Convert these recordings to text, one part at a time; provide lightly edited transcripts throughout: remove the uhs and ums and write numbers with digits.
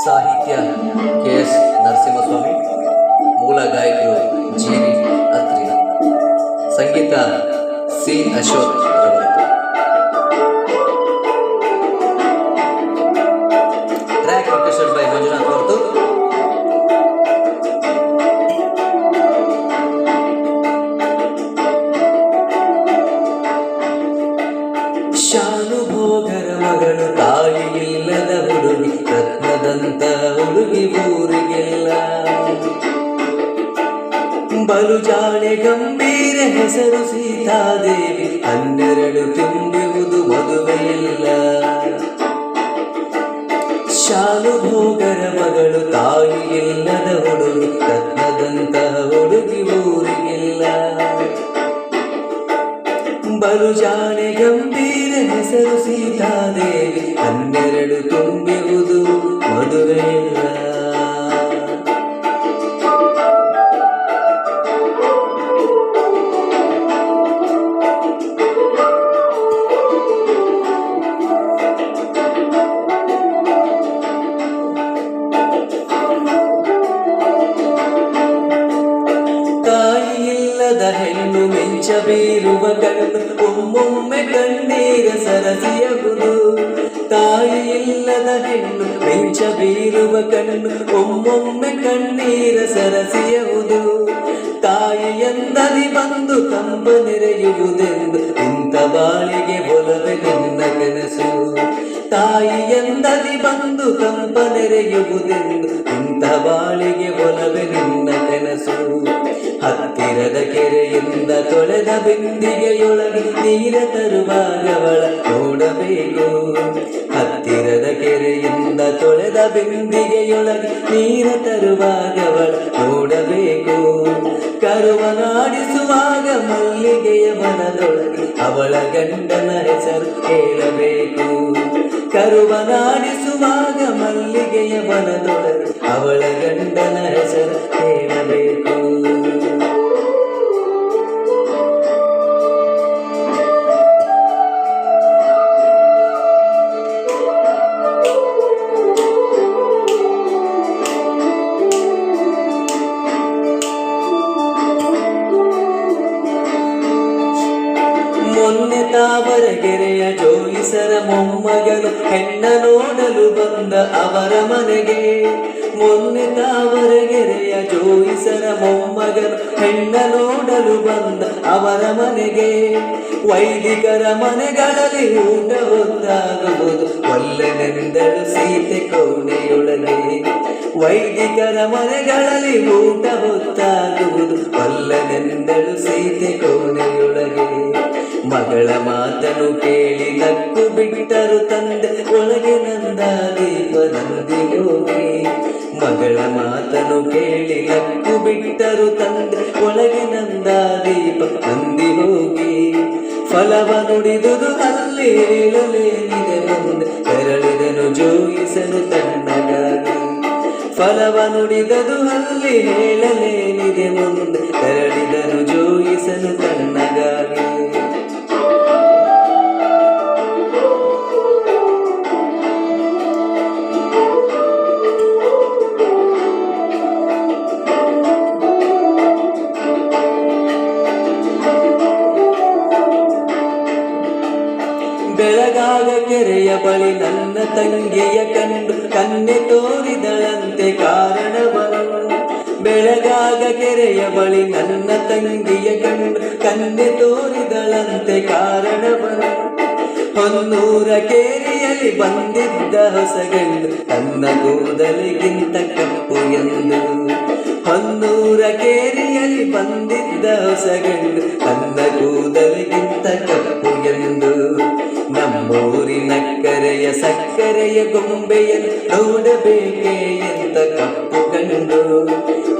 ಸಾಹಿತ್ಯ ಕೆ.ಎಸ್. ನರಸಿಂಹಸ್ವಾಮಿ, ಮೂಲ ಗಾಯಕರು ಜಿ.ವಿ. ಅತ್ರಿ, ಸಂಗೀತ ಸಿ. ಅಶೋಕ್ ರವರದ್ದು. ಟ್ರ್ಯಾಕ್ ರಿಕ್ವೆಸ್ಟೆಡ್ ಬೈ ಮಂಜುನಾಥ್ ಅವರದು. ಶಾನುಭೋಗರ ಮಗಳು, ತಾಯಿ ಇಲ್ಲದ ಹುಡುಗಿ, ರತ್ನದಂತ ಹುಡುಗಿ ಊರಿಗೆಲ್ಲ. ಬಲು ಜಾಣೆ ಗಂಭೀರ, ಹೆಸರು ಸೀತಾದೇವಿ, 12 ತುಂಬುವುದು ಮದುವೆಯಿಲ್ಲ. ಶಾನುಭೋಗರ ಮಗಳು, ತಾಯಿ ಇಲ್ಲದ ಹುಡುಗಿ, ರತ್ನದಂತ ಹುಡುಗಿ ಊರಿಗೆಲ್ಲ. ಬಲು ಜಾಣೆ ಗಂಭೀರ, ಹೆಸರು ಸೀತಾದೇವಿ, 12 ತುಂಬುವುದು ಮದುವೆಯಿಲ್ಲ. ಹೆಣ್ಣು ಮೆಂಚಬೀರುವ ಕಣ್ಣು, ಒಮ್ಮೊಮ್ಮೆ ಕಣ್ಣೀರ ಸರಸಿಯಗುದು. ತಾಯಿ ಇಲ್ಲದ ಹೆಣ್ಣು ಮೆಂಚಬೀರುವ ಕಣ್ಣು, ಒಮ್ಮೊಮ್ಮೆ ಕಣ್ಣೀರ ಸರಸಿಯವುದು. ತಾಯಿ ಎಂದದಿ ಬಂದು ಕಂಬ ನೆರೆಯುವುದೆಂದು, ಇಂಥ ಬಾಳಿಗೆ ಒಲವೆ ನಿನ್ನ ಕನಸು. ತಾಯಿ ಎಂದದಿ ಬಂದು ಕಂಬ ನೆರೆಯುವುದೆಂದು, ಇಂಥ ಬಾಳಿಗೆ ಒಲವೆ ನಿನ್ನ ಕನಸು. ಹತ್ತಿರದ ಕೆರೆಯಿಂದ ತೊಳೆದ ಬಿಂದಿಗೆಯೊಳಗೆ ನೀರ ತರುವಾಗವಳ ನೋಡಬೇಕು. ಹತ್ತಿರದ ಕೆರೆಯಿಂದ ತೊಳೆದ ಬಿಂದಿಗೆಯೊಳಗೆ ನೀರ ತರುವಾಗವಳ ನೋಡಬೇಕು. ಕರುವನಾಡಿಸುವಾಗ ಮಲ್ಲಿಗೆಯ ಮನದೊಳಗೆ ಅವಳ ಗಂಡನ ಹೆಸರು ಹೇಳಬೇಕು. ಕರುವನಾಡಿಸುವಾಗ ಮಲ್ಲಿಗೆಯ ಮನದೊಳಗೆ ಅವಳ ಗಂಡನ ಹೆಸರು ಹೇಳಬೇಕು. ಮೊನ್ನೆ ತಾವರಗೆರೆಯ ಜೋಯಿಸರ ಮೊಮ್ಮಗನು ಹೆಣ್ಣ ನೋಡಲು ಬಂದ ಅವರ ಮನೆಗೆ. ಮೊನ್ನೆ ತಾವರಗೆರೆಯ ಜೋಯಿಸರ ಮೊಮ್ಮಗನು ಹೆಣ್ಣ ನೋಡಲು ಬಂದ ಅವರ ಮನೆಗೆ. ವೈದಿಕರ ಮನೆಗಳಲ್ಲಿ ಊಟ ಹೊತ್ತಾಗುವುದು, ಒಲ್ಲೆನೆಂದಳು ಸೀತೆ ಕೋಣೆಯೊಳಗೆ. ವೈದಿಕರ ಮನೆಗಳಲ್ಲಿ ಊಟ ಹೊತ್ತಾಗುವುದು, ಒಲ್ಲೆನೆಂದಳು ಸೀತೆ ಕೋಣೆಯೊಳಗೆ. ಮಗಳ ಮಾತನು ಕೇಳಿ ನಕ್ಕು ಬಿಟ್ಟರು ತಂದೆ, ಒಳಗೆ ನಂದ ದೀಪ ನಂದಿ ಹೋಗಿ. ಮಗಳ ಮಾತನು ಕೇಳಿ ನಕ್ಕು ಬಿಟ್ಟರು ತಂದೆ, ಒಳಗೆ ನಂದ ದೀಪ ನಂದಿ ಹೋಗಿ. ಫಲವ ನುಡಿದುದು ಅಲ್ಲಿ ಹೇಳಲೇನಿದೆ ಮುಂದೆ, ತೆರಳಿದನು ಜೋಯಿಸನು ತಣ್ಣಗಾಗಿ. ಫಲವ ನುಡಿದದು ಅಲ್ಲಿ ಹೇಳಲೇನಿದೆ ಮುಂದೆ, ತೆರಳಿದನು ಜೋಯಿಸನು ತಣ್ಣಗಾಗಿ. ಬೆಳಗಾಗ ಕೆರೆಯ ಬಳಿ ನನ್ನ ತಂಗಿಯ ಕಂಡು, ಕನ್ನೆ ತೋರಿದಳಂತೆ ಕಾರಣವನು. ಬೆಳಗಾಗ ಕೆರೆಯ ಬಳಿ ನನ್ನ ತಂಗಿಯ ಕಂಡು, ಕನ್ನೆ ತೋರಿದಳಂತೆ ಕಾರಣವನು. ಹೊನ್ನೂರ ಕೇರಿಯಲ್ಲಿ ಬಂದಿದ್ದ ಹೊಸಗಂಡು, ತನ್ನ ಕೂದಲಿಗಿಂತ ಕಪ್ಪು ಎಂದು. ಹೊನ್ನೂರ ಕೇರಿಯಲ್ಲಿ ಬಂದಿದ್ದ ಹೊಸಗಂಡು, ತನ್ನ ಕೂದಲಿಗಿಂತ ಕಪ್ಪು ಎಂದು. ನಮ್ಮೂರಿನ ಕರೆಯ ಸಕ್ಕರೆಯ ಗೊಂಬೆಯನ್ನು ನೋಡಬೇಕೆ ಎಂತ ಕಪ್ಪು ಗಂಡು.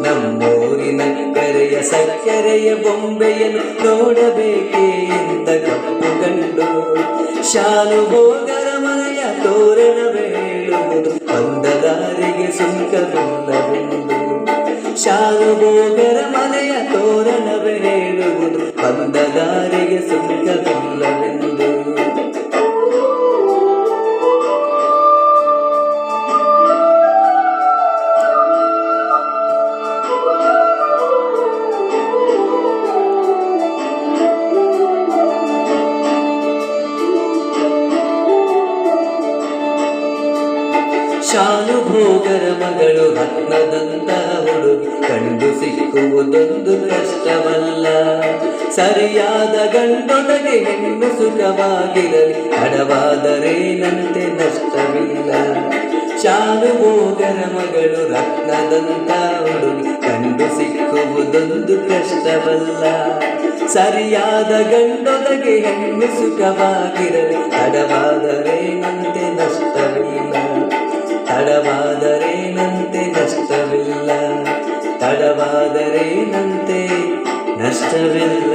ನಮ್ಮೂರಿನ ಕರೆಯ ಸಕ್ಕರೆಯ ಬೊಂಬೆಯನ್ನು ನೋಡಬೇಕೆ ಎಂತ ಕಪ್ಪು ಗಂಡು. ಶಾನುಭೋಗರ ಮನೆಯ ತೋರಣವೇ ಹೇಳುವುದು, ಬಂದ ದಾರಿಗೆ ಸುಂಕವಿಲ್ಲವೆಂದು. ಶಾನುಭೋಗರ ಮನೆಯ ತೋರಣವೇ ಹೇಳುವುದು, ಬಂದ ದಾರಿಗೆ ಸುಂಕವಿಲ್ಲವೆಂದು. ಶಾನುಭೋಗರ ಮಗಳು ರತ್ನದಂತ ಹುಡುಗಿ ಕಂಡು ಸಿಕ್ಕುವುದೊಂದು ಕಷ್ಟವಲ್ಲ. ಸರಿಯಾದ ಗಂಡೊಡಗೆ ಹೆಣ್ಣು ಸುಖವಾಗಿರಲಿ, ತಡವಾದರೇನಂತೆ ನಷ್ಟವಿಲ್ಲ. ಶಾನುಭೋಗರ ಮಗಳು ರತ್ನದಂತ ಹುಡುಗಿ ಕಂಡು ಸಿಕ್ಕುವುದೊಂದು ಕಷ್ಟವಲ್ಲ. ಸರಿಯಾದ ಗಂಡೊದಗೆ ಹೆಣ್ಣು ಸುಖವಾಗಿರಲಿ, ತಡವಾದರೇನಂತೆ ನಷ್ಟವಿಲ್ಲ. ತಡವಾದರೇನಂತೆ ನಷ್ಟವಿಲ್ಲ. ತಡವಾದರೇನಂತೆ ನಷ್ಟವಿಲ್ಲ.